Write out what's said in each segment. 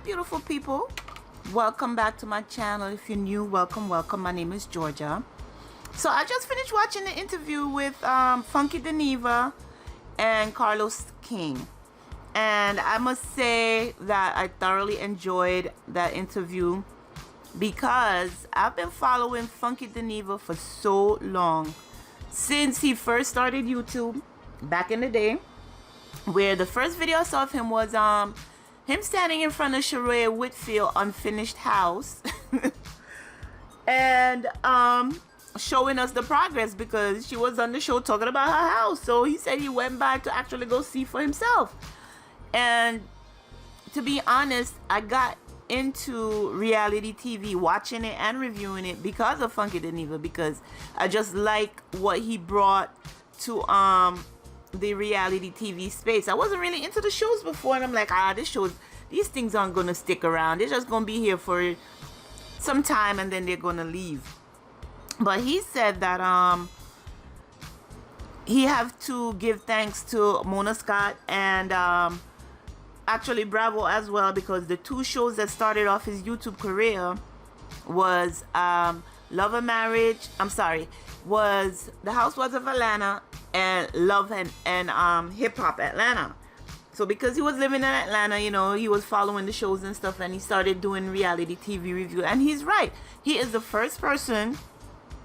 beautiful people. Welcome back to my channel. If you're new, welcome. My name is Georgia. So I just finished watching the interview with Funky Dineva and Carlos King. And I must say that I thoroughly enjoyed that interview because I've been following Funky Dineva for so long. Since he first started YouTube back in the day, where the first video I saw of him was him standing in front of Sheree Whitfield unfinished house and showing us the progress because she was on the show talking about her house. So he said he went back to actually go see for himself. And to be honest, I got into reality TV, watching it and reviewing it because of Funky Dineva, because I just like what he brought to the reality TV space. I wasn't really into the shows before, and I'm like, these things aren't gonna stick around. They're just gonna be here for some time and then they're gonna leave. But he said that he have to give thanks to Mona Scott and actually Bravo as well, because the two shows that started off his YouTube career was Love and Marriage. Was The Housewives of Atlanta and Love and Hip Hop Atlanta. So because he was living in Atlanta, you know, he was following the shows and stuff, and he started doing reality TV review. And he's right. He is the first person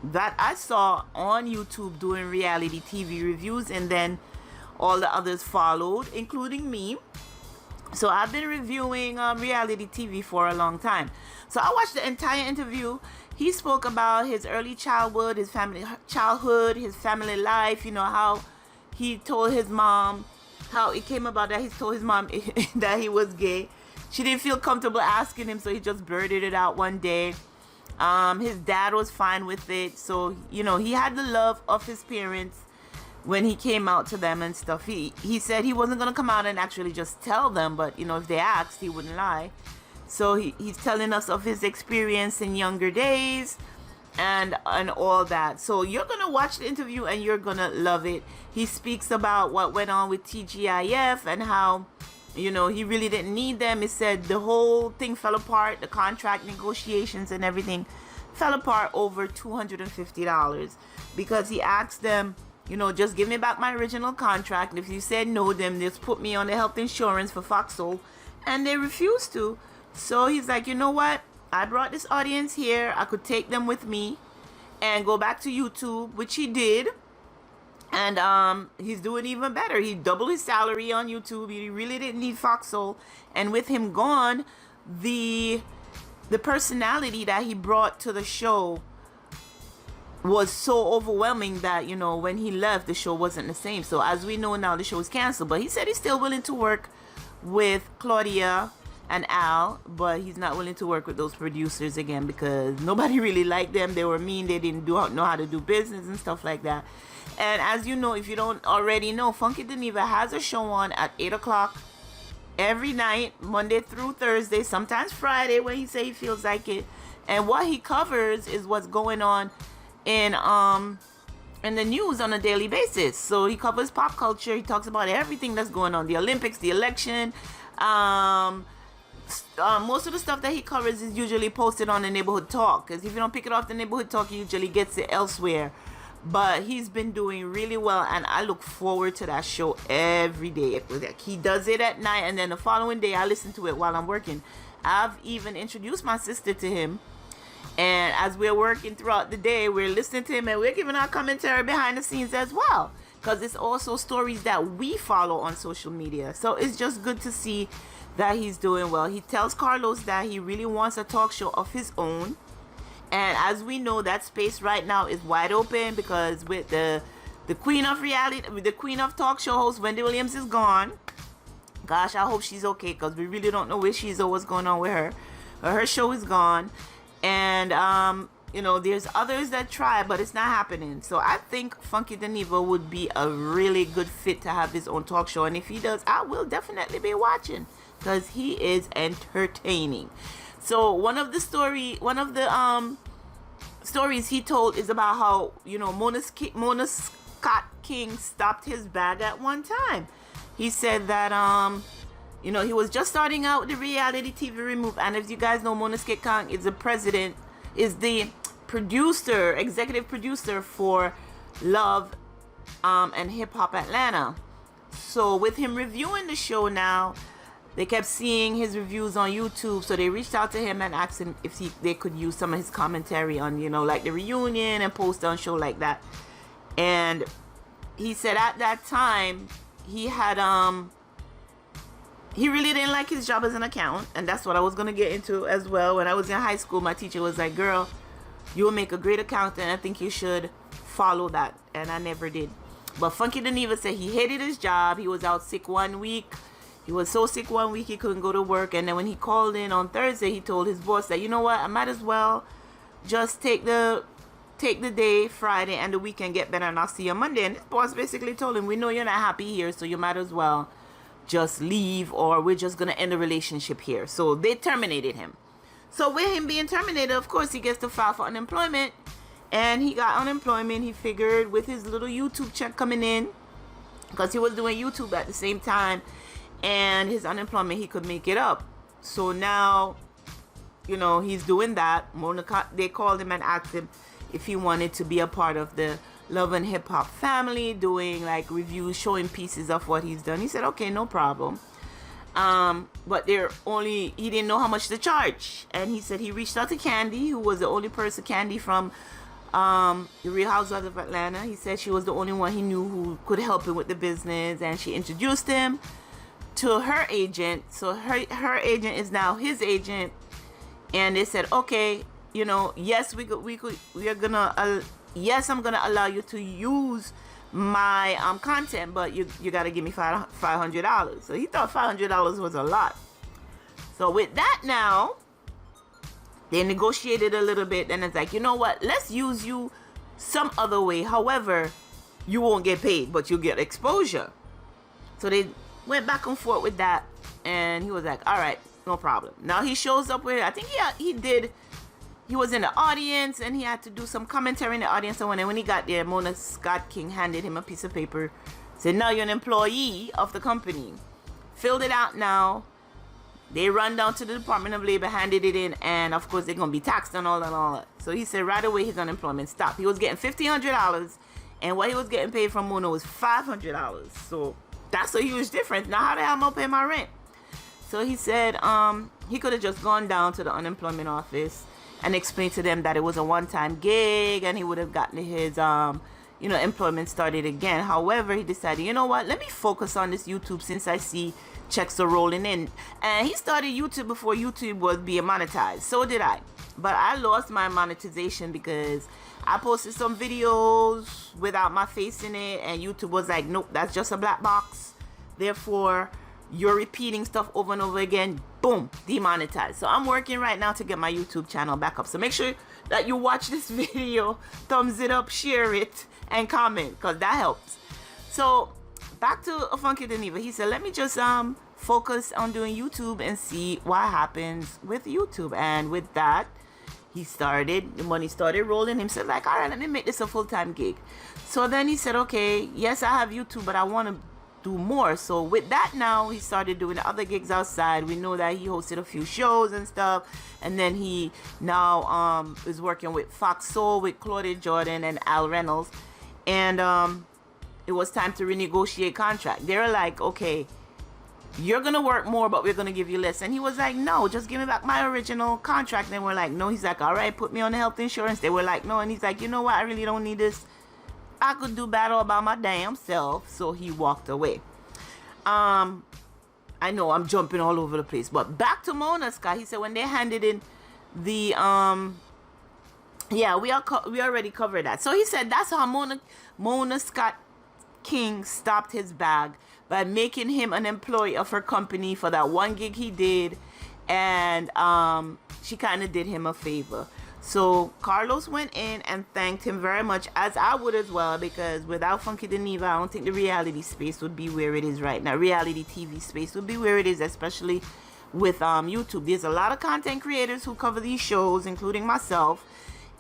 that I saw on YouTube doing reality TV reviews, and then all the others followed, including me. So I've been reviewing reality TV for a long time. So I watched the entire interview. He spoke about his early childhood, his family life, you know, how he told his mom, how it came about that he told his mom that he was gay. She didn't feel comfortable asking him, so he just blurted it out one day. His dad was fine with it. So, you know, he had the love of his parents when he came out to them and stuff. He said he wasn't going to come out and actually just tell them, but, you know, if they asked, he wouldn't lie. So he's telling us of his experience in younger days and all that. So you're going to watch the interview and you're going to love it. He speaks about what went on with TGIF and how, you know, he really didn't need them. He said the whole thing fell apart. The contract negotiations and everything fell apart over $250 because he asked them, you know, just give me back my original contract. And if you said no, then just put me on the health insurance for Foxhole. And they refused to. So he's like, you know what? I brought this audience here. I could take them with me and go back to YouTube, which he did. And he's doing even better. He doubled his salary on YouTube. He really didn't need Foxhole. And with him gone, the personality that he brought to the show was so overwhelming that, you know, when he left, the show wasn't the same. So as we know now, the show is canceled. But he said he's still willing to work with Claudia and Al, but he's not willing to work with those producers again because nobody really liked them. They were mean. They didn't know how to do business and stuff like that. And as you know, if you don't already know, Funky Dineva has a show on at 8 o'clock every night, Monday through Thursday, sometimes Friday when he says he feels like it. And what he covers is what's going on in the news on a daily basis. So he covers pop culture. He talks about everything that's going on, the Olympics, the election. Most of the stuff that he covers is usually posted on the Neighborhood Talk, because if you don't pick it off the Neighborhood Talk, he usually gets it elsewhere. But he's been doing really well, and I look forward to that show every day. He does it at night, and then the following day I listen to it while I'm working. I've even introduced my sister to him, and as we're working throughout the day, we're listening to him and we're giving our commentary behind the scenes as well, because it's also stories that we follow on social media. So it's just good to see that he's doing well. He tells Carlos that he really wants a talk show of his own. And as we know, that space right now is wide open because with the queen of reality, the queen of talk show host, Wendy Williams, is gone. Gosh, I hope she's okay, because we really don't know where she is or what's going on with her. Her show is gone. And, you know, there's others that try, but it's not happening. So I think Funky Dineva would be a really good fit to have his own talk show. And if he does, I will definitely be watching, because he is entertaining. So one of the stories he told is about how, you know, Mona Scott King stopped his bag at one time. He said that You know, he was just starting out with the reality TV remove. And as you guys know, Mona Skate Kong is the producer, executive producer for Love and Hip Hop Atlanta. So with him reviewing the show now, they kept seeing his reviews on YouTube. So they reached out to him and asked him if they could use some of his commentary on, you know, like the reunion and post on show like that. And he said at that time he had he really didn't like his job as an accountant, and that's what I was gonna get into as well. When I was in high school, my teacher was like, "Girl, you'll make a great accountant. I think you should follow that." And I never did. But Funky Dineva said he hated his job. He was out sick 1 week. He was so sick 1 week he couldn't go to work. And then when he called in on Thursday, he told his boss that, you know what, I might as well just take the day, Friday, and the weekend, get better, and I'll see you on Monday. And his boss basically told him, we know you're not happy here, so you might as well just leave, or we're just going to end the relationship here. So they terminated him. So with him being terminated, of course, he gets to file for unemployment. And he got unemployment. He figured with his little YouTube check coming in, because he was doing YouTube at the same time, and his unemployment, he could make it up. So now, you know, he's doing that. They called him and asked him if he wanted to be a part of the Love and Hip Hop family, doing like reviews, showing pieces of what he's done. He said, okay, no problem. But he didn't know how much to charge. And he said he reached out to Candy, who was the only person, Candy from the Real Housewives of Atlanta. He said she was the only one he knew who could help him with the business, and she introduced him to her agent. So her agent is now his agent, and they said, okay, you know, yes, yes, I'm gonna allow you to use my content, but you gotta give me $500. So he thought $500 was a lot. So with that, now they negotiated a little bit, and it's like, you know what, let's use you some other way. However, you won't get paid, but you'll get exposure. So they went back and forth with that, and he was like, all right, no problem. Now he shows up with, I think he was in the audience, and he had to do some commentary in the audience. And when he got there, Mona Scott King handed him a piece of paper, said, now you're an employee of the company. Filled it out now. They run down to the Department of Labor, handed it in, and of course they're going to be taxed and all that. So he said right away his unemployment stopped. He was getting $1,500, and what he was getting paid from Mona was $500. So that's a huge difference. Now how the hell am I paying my rent? So he said he could have just gone down to the unemployment office and explained to them that it was a one-time gig, and he would have gotten his employment started again. However, he decided, you know what, let me focus on this YouTube since I see checks are rolling in. And he started YouTube before YouTube was being monetized. So did I. But I lost my monetization because I posted some videos without my face in it, and YouTube was like, nope, that's just a black box. Therefore, you're repeating stuff over and over again. Boom, demonetized. So I'm working right now to get my YouTube channel back up. So make sure that you watch this video, thumbs it up, share it, and comment, because that helps. So back to Funky Dineva. He said, let me just focus on doing YouTube and see what happens with YouTube. And with that, when he started rolling, he said, like, all right, let me make this a full-time gig. So then he said, okay, yes, I have YouTube, but I want to do more. So with that, now he started doing other gigs outside. We know that he hosted a few shows and stuff, and then he now is working with Fox Soul with Claudia Jordan and Al Reynolds, and it was time to renegotiate contract. They were like, okay, you're gonna work more, but we're gonna give you less. And he was like, no, just give me back my original contract. And we're like, no. He's like, all right, put me on the health insurance. They were like, no. And he's like, you know what, I really don't need this. I could do battle by my damn self. So he walked away. I know I'm jumping all over the place, but back to Mona Scott. He said when they handed in the we already covered that. So he said that's how Mona Scott King stopped his bag by making him an employee of her company for that one gig he did, and she kind of did him a favor. So Carlos went in and thanked him very much, as I would as well, because without Funky Dineva, I don't think the reality space would be where it is right now. Reality TV space would be where it is, especially with YouTube. There's a lot of content creators who cover these shows, including myself.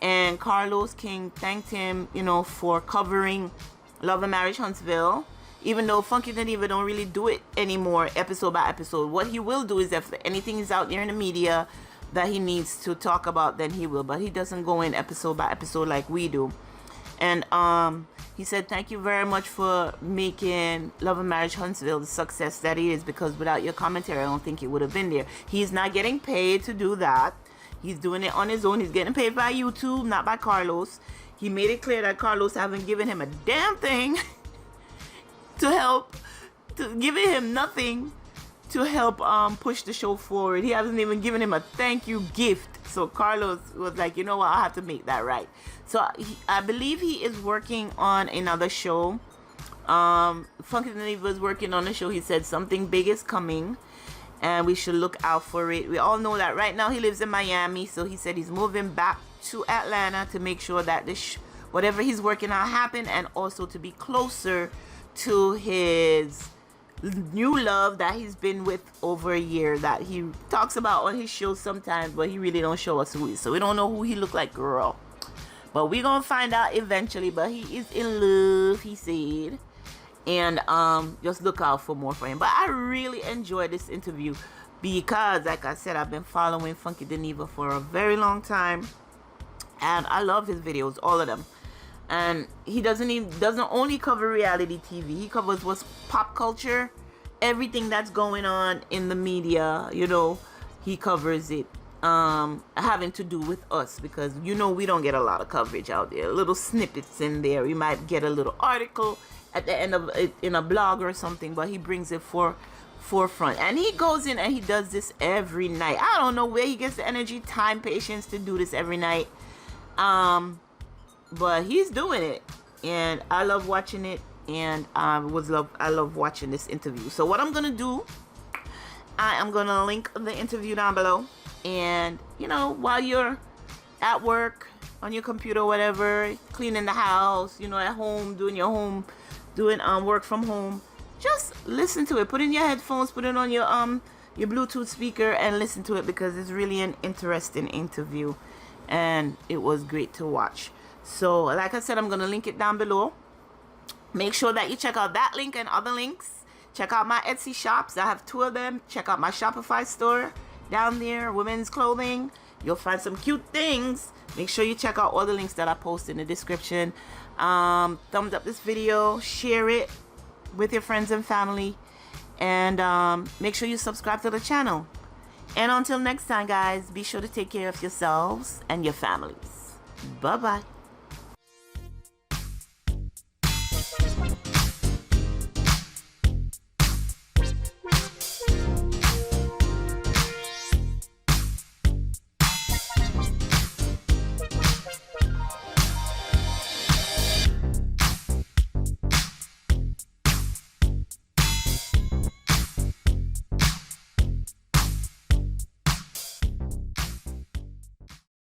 And Carlos King thanked him, for covering Love and Marriage Huntsville. even though Funky Dineva don't really do it anymore episode by episode. What he will do is if anything is out there in the media that he needs to talk about, then he will, but he doesn't go in episode by episode like we do. And he said, thank you very much for making Love and Marriage Huntsville the success that it is, because without your commentary, I don't think it would have been there. He's not getting paid to do that. He's doing it on his own. He's getting paid by YouTube, not by Carlos. He made it clear that Carlos haven't given him a damn thing to help, giving him nothing to help push the show forward. He hasn't even given him a thank you gift. So Carlos was like, you know what, I'll have to make that right. So I believe he is working on another show. Funky Dineva was working on a show. He said something big is coming, and we should look out for it. We all know that right now he lives in Miami, so he said he's moving back to Atlanta to make sure that this whatever he's working on happen, and also to be closer to his new love that he's been with over a year, that he talks about on his show sometimes, but he really don't show us who he is, so we don't know who he look like, girl. But we're gonna find out eventually. But he is in love, he said, and just look out for more for him. But I really enjoyed this interview because, like I said, I've been following Funky Dineva for a very long time, and I love his videos, all of them. And he doesn't only cover reality TV. He covers what's pop culture, everything that's going on in the media. You know, he covers it, having to do with us, because you know we don't get a lot of coverage out there. Little snippets in there. You might get a little article at the end of it in a blog or something, but he brings it forefront. And he goes in and he does this every night. I don't know where he gets the energy, time, patience to do this every night. But he's doing it, and I love watching it, and I love watching this interview. So what I'm gonna do, I am gonna link the interview down below, and you know, while you're at work on your computer, whatever, cleaning the house, you know, at home, doing work from home, just listen to it. Put in your headphones, put it on your Bluetooth speaker, and listen to it, because it's really an interesting interview, and it was great to watch. So like I said, I'm going to link it down below. Make sure that you check out that link and other links. Check out my Etsy shops. I have 2 of them. Check out my Shopify store down there, women's clothing. You'll find some cute things. Make sure you check out all the links that I post in the description. Thumbs up this video. Share it with your friends and family. And make sure you subscribe to the channel. And until next time, guys, be sure to take care of yourselves and your families. Bye-bye.